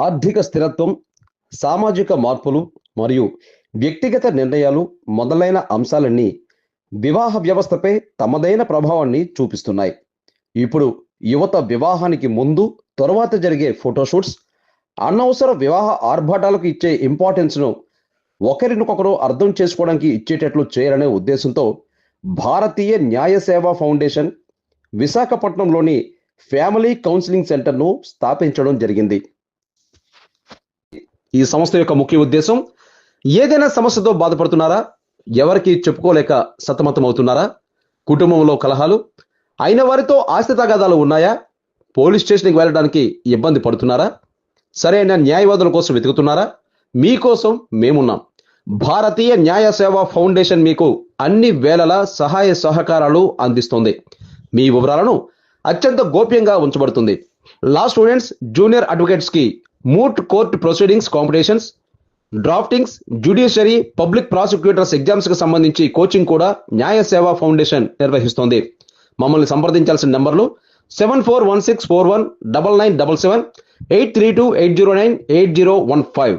ఆర్థిక స్థిరత్వం, సామాజిక మార్పులు మరియు వ్యక్తిగత నిర్ణయాలు మొదలైన అంశాలన్నీ వివాహ వ్యవస్థపై తమదైన ప్రభావాన్ని చూపిస్తున్నాయి. ఇప్పుడు యువత వివాహానికి ముందు, తరువాత జరిగే ఫోటోషూట్స్, అనవసర వివాహ ఆర్భాటాలకు ఇచ్చే ఇంపార్టెన్స్ను ఒకరినొకరు అర్థం చేసుకోవడానికి ఇచ్చేటట్లు చేయాలనే ఉద్దేశంతో భారతీయ న్యాయ సేవా ఫౌండేషన్ విశాఖపట్నంలోని ఫ్యామిలీ కౌన్సిలింగ్ సెంటర్ను స్థాపించడం జరిగింది. ఈ సంస్థ యొక్క ముఖ్య ఉద్దేశం, ఏదైనా సమస్యతో బాధపడుతున్నారా, ఎవరికి చెప్పుకోలేక సతమతమవుతున్నారా, కుటుంబంలో కలహాలు, అయిన వారితో ఆస్తి తగాదాలు ఉన్నాయా, పోలీస్ స్టేషన్కి వెళ్ళడానికి ఇబ్బంది పడుతున్నారా, సరైన న్యాయవాదుల కోసం వెతుకుతున్నారా, మీకోసం మేమున్నాం. భారతీయ న్యాయ సేవా ఫౌండేషన్ మీకు అన్ని వేళలా సహాయ సహకారాలు అందిస్తుంది. మీ వివరాలను అత్యంత గోప్యంగా ఉంచబడుతుంది. లా స్టూడెంట్స్, జూనియర్ అడ్వకేట్స్ కి moot court proceedings competitions, draftings, judiciary, public prosecutors exams కి సంబంధించి కోచింగ్ కూడా న్యాయ సేవా ఫౌండేషన్ నిర్వహిస్తోంది. మమ్మల్ని సంప్రదించాల్సిన నంబర్లు 7416419977, 8328098015.